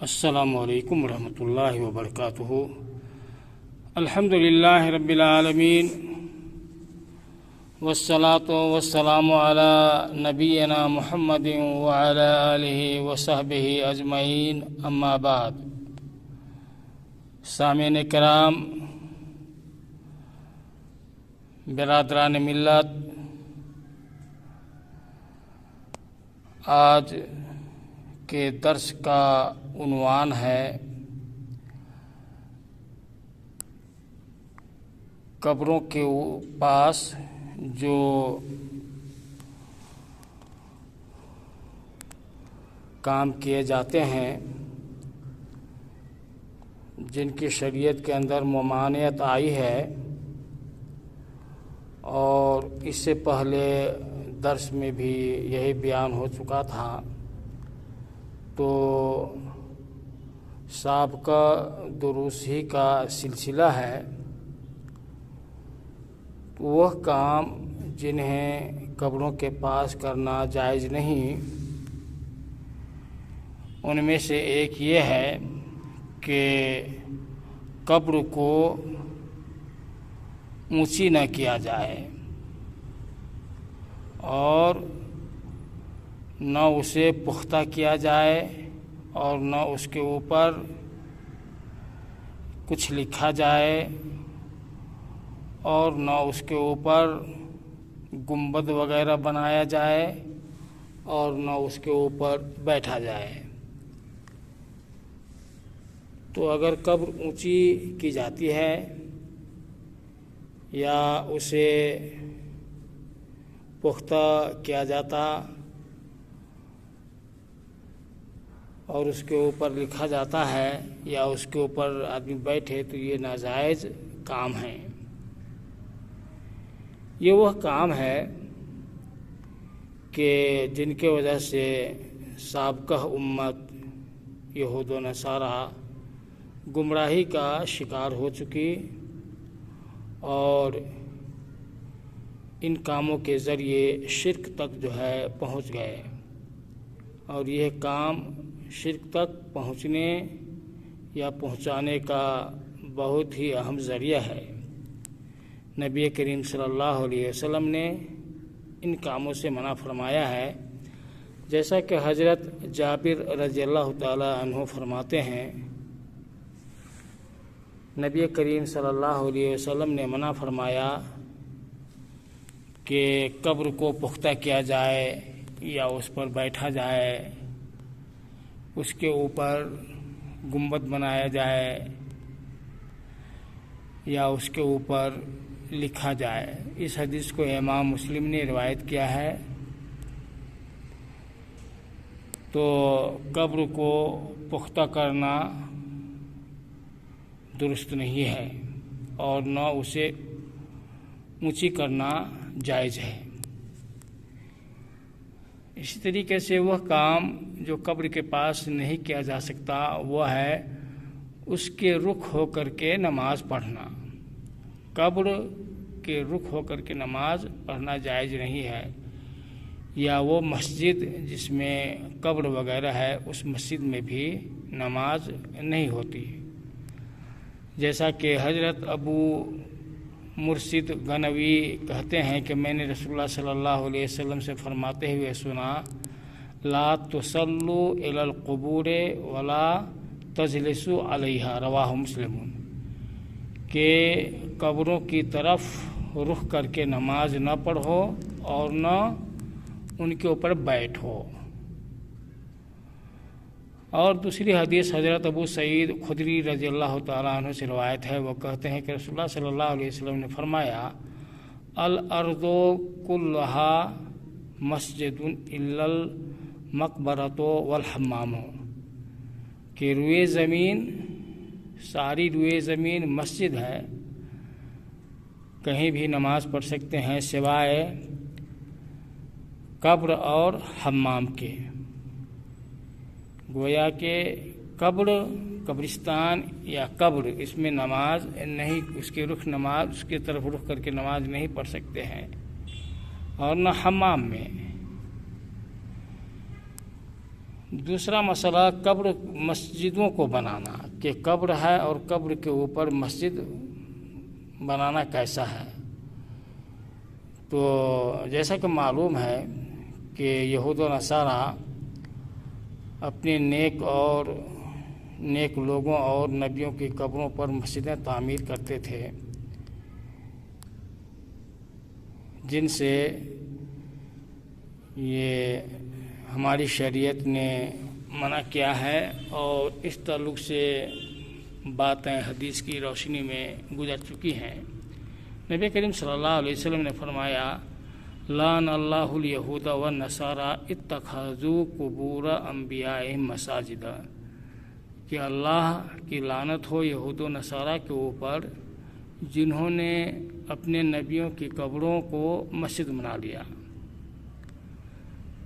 السلام علیکم ورحمۃ اللہ وبرکاتہ۔ الحمد للہ رب العالمین والصلاة والسلام علی نبینا محمد وعلی آلہ وصحبہ اجمعین، اما بعد۔ سامعین کرام، برادران ملت، آج کے درس کا عنوان ہے قبروں کے پاس جو کام کیے جاتے ہیں، جن کی شریعت کے اندر ممانعت آئی ہے، اور اس سے پہلے درس میں بھی یہی بیان ہو چکا تھا، تو سابقہ دروس ہی کا سلسلہ ہے۔ وہ کام جنہیں قبروں کے پاس کرنا جائز نہیں، ان میں سے ایک یہ ہے کہ قبر کو اونچی نہ کیا جائے اور نہ اسے پختہ کیا جائے اور نہ اس کے اوپر کچھ لکھا جائے اور نہ اس کے اوپر گنبد وغیرہ بنایا جائے اور نہ اس کے اوپر بیٹھا جائے۔ تو اگر قبر اونچی کی جاتی ہے یا اسے پختہ کیا جاتا اور اس کے اوپر لکھا جاتا ہے یا اس کے اوپر آدمی بیٹھے، تو یہ ناجائز کام ہے۔ یہ وہ کام ہے کہ جن کے وجہ سے سابقہ امت یہود و نصارہ گمراہی کا شکار ہو چکی اور ان کاموں کے ذریعے شرک تک جو ہے پہنچ گئے، اور یہ کام شرک تک پہنچنے یا پہنچانے کا بہت ہی اہم ذریعہ ہے۔ نبی کریم صلی اللہ علیہ وسلم نے ان کاموں سے منع فرمایا ہے، جیسا کہ حضرت جابر رضی اللہ تعالی عنہ فرماتے ہیں، نبی کریم صلی اللہ علیہ وسلم نے منع فرمایا کہ قبر کو پختہ کیا جائے یا اس پر بیٹھا جائے، اس کے اوپر گنبد بنایا جائے یا اس کے اوپر لکھا جائے۔ اس حدیث کو امام مسلم نے روایت کیا ہے۔ تو قبر کو پختہ کرنا درست نہیں ہے اور نہ اسے اونچی کرنا جائز ہے۔ اسی طریقے سے وہ کام جو قبر کے پاس نہیں کیا جا سکتا، وہ ہے اس کے رخ ہو کر کے نماز پڑھنا۔ قبر کے رخ ہو کر کے نماز پڑھنا جائز نہیں ہے، یا وہ مسجد جس میں قبر وغیرہ ہے اس مسجد میں بھی نماز نہیں ہوتی، جیسا کہ حضرت ابو مرشد غنوی کہتے ہیں کہ میں نے رسول اللہ صلی اللہ علیہ وسلم سے فرماتے ہوئے سنا، لا تصلوا الی القبور ولا تجلسوا علیہا، رواہ مسلم، کہ قبروں کی طرف رخ کر کے نماز نہ پڑھو اور نہ ان کے اوپر بیٹھو۔ اور دوسری حدیث حضرت ابو سعید خدری رضی اللہ تعالیٰ عنہ سے روایت ہے، وہ کہتے ہیں کہ رسول اللہ صلی اللہ علیہ وسلم نے فرمایا، الارض کلھا مسجد الا المقبرۃ والحمام، کہ روئے زمین، ساری روئے زمین مسجد ہے، کہیں بھی نماز پڑھ سکتے ہیں سوائے قبر اور حمام کے۔ گویا کہ قبرستان یا قبر، اس میں نماز نہیں، اس کے طرف رخ کر کے نماز نہیں پڑھ سکتے ہیں، اور نہ حمام میں۔ دوسرا مسئلہ قبر مسجدوں کو بنانا، کہ قبر ہے اور قبر کے اوپر مسجد بنانا کیسا ہے؟ تو جیسا کہ معلوم ہے کہ یہود و نصارہ اپنے نیک لوگوں اور نبیوں کی قبروں پر مسجدیں تعمیر کرتے تھے، جن سے یہ ہماری شریعت نے منع کیا ہے، اور اس تعلق سے باتیں حدیث کی روشنی میں گزر چکی ہیں۔ نبی کریم صلی اللہ علیہ وسلم نے فرمایا، لعن اللہ الیہود والنصارى اتخذوا قبور انبیائہم مساجد، کہ اللہ کی لعنت ہو یہود و نصارہ کے اوپر جنہوں نے اپنے نبیوں کی قبروں کو مسجد بنا لیا۔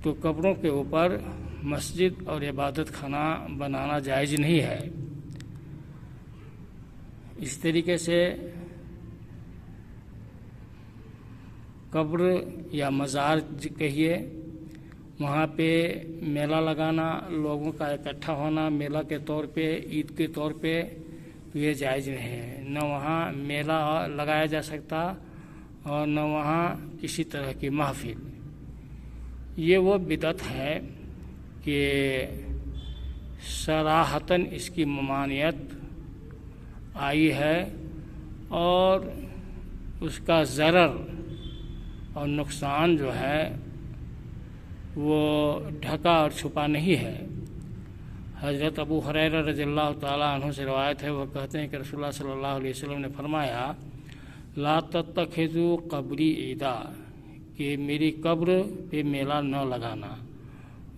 تو قبروں کے اوپر مسجد اور عبادت خانہ بنانا جائز نہیں ہے۔ اس طریقے سے قبر یا مزار کہیے، وہاں پہ میلہ لگانا، لوگوں کا اکٹھا ہونا میلہ کے طور پہ، عید کے طور پہ، یہ جائز نہیں ہے۔ نہ وہاں میلہ لگایا جا سکتا اور نہ وہاں کسی طرح کی محفل۔ یہ وہ بدعت ہے کہ صراحتاً اس کی ممانعت آئی ہے، اور اس کا ضرر اور نقصان جو ہے وہ ڈھکا اور چھپا نہیں ہے۔ حضرت ابو ہریرہ رضی اللہ تعالیٰ عنہ سے روایت ہے، وہ کہتے ہیں کہ رسول اللہ صلی اللہ علیہ وسلم نے فرمایا، لا تتخذوا قبری عیدا، کہ میری قبر پہ میلہ نہ لگانا،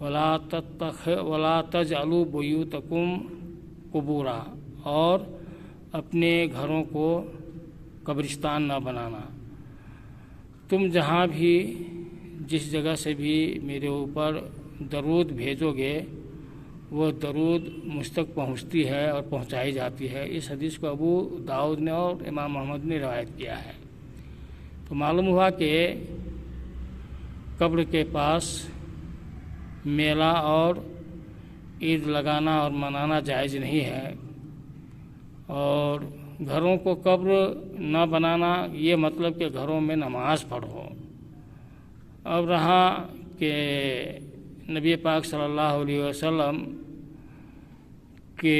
ولا تجعلوا بیوتکم قبورا، اور اپنے گھروں کو قبرستان نہ بنانا۔ تم جہاں بھی جس جگہ سے بھی میرے اوپر درود بھیجو گے، وہ درود مجھ تک پہنچتی ہے اور پہنچائی جاتی ہے۔ اس حدیث کو ابو داؤد نے اور امام محمد نے روایت کیا ہے۔ تو معلوم ہوا کہ قبر کے پاس میلہ اور عید لگانا اور منانا جائز نہیں ہے، اور گھروں کو قبر نہ بنانا یہ مطلب کہ گھروں میں نماز پڑھو۔ اب رہا کہ نبی پاک صلی اللہ علیہ وسلم کے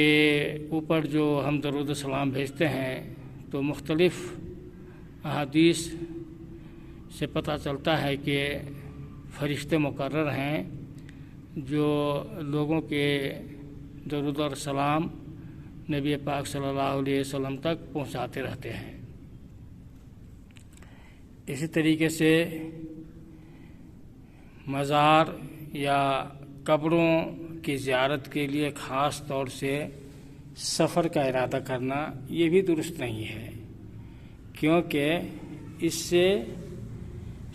اوپر جو ہم درود و سلام بھیجتے ہیں، تو مختلف احادیث سے پتہ چلتا ہے کہ فرشتے مقرر ہیں جو لوگوں کے درود و سلام نبی پاک صلی اللہ علیہ وسلم تک پہنچاتے رہتے ہیں۔ اسی طریقے سے مزار یا قبروں کی زیارت کے لیے خاص طور سے سفر کا ارادہ کرنا یہ بھی درست نہیں ہے، کیونکہ اس سے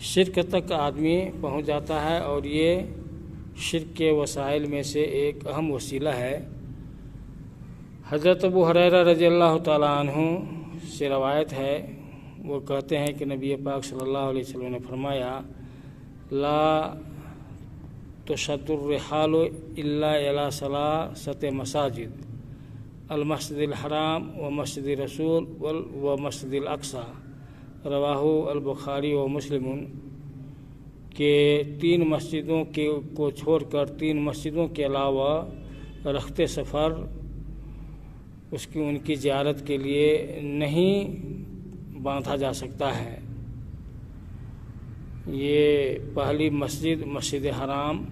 شرک تک آدمی پہنچ جاتا ہے، اور یہ شرک کے وسائل میں سے ایک اہم وسیلہ ہے۔ حضرت ابو ہریرہ رضی اللہ تعالیٰ عنہ سے روایت ہے، وہ کہتے ہیں کہ نبی پاک صلی اللہ علیہ وسلم نے فرمایا، لا تشد الرحال الا الی ثلاثۃ مساجد، المسجد الحرام و مسجد رسول و مسجد الاقصی، رواہ البخاری و مسلم، کہ 3 مسجدوں کو چھوڑ کر 3 مسجدوں کے علاوہ رخت سفر ان کی زیارت کے لیے نہیں باندھا جا سکتا ہے۔ یہ پہلی مسجد مسجد حرام،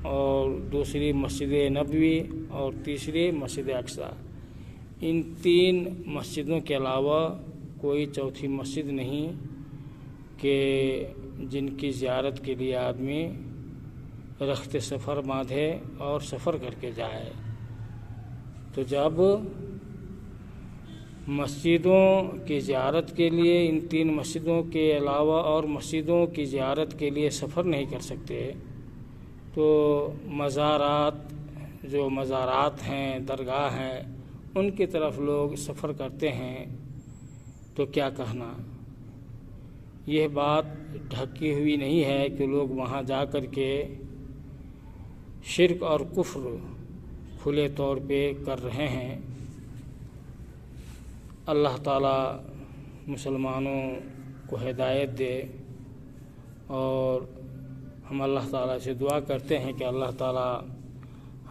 اور دوسری مسجد نبوی، اور تیسری مسجد اقصی، ان 3 مسجدوں کے علاوہ کوئی چوتھی مسجد نہیں کہ جن کی زیارت کے لیے آدمی رخت سفر باندھے اور سفر کر کے جائے۔ تو جب مسجدوں کی زیارت کے لیے ان 3 مسجدوں کے علاوہ اور مسجدوں کی زیارت کے لیے سفر نہیں کر سکتے، تو مزارات ہیں، درگاہ ہیں، ان کی طرف لوگ سفر کرتے ہیں، تو کیا کہنا؟ یہ بات ڈھکی ہوئی نہیں ہے کہ لوگ وہاں جا کر کے شرک اور کفر کھلے طور پہ کر رہے ہیں۔ اللہ تعالیٰ مسلمانوں کو ہدایت دے، اور ہم اللہ تعالیٰ سے دعا کرتے ہیں کہ اللہ تعالیٰ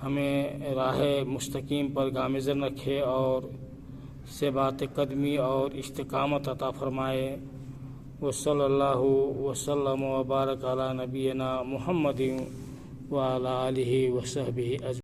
ہمیں راہ مستقیم پر گامزن رکھے اور ثبات قدمی اور استقامت عطا فرمائے۔ وصلی اللہ وسلم وبارک علی نبینا محمد وعلی آلہ وصحبہ اجمعین۔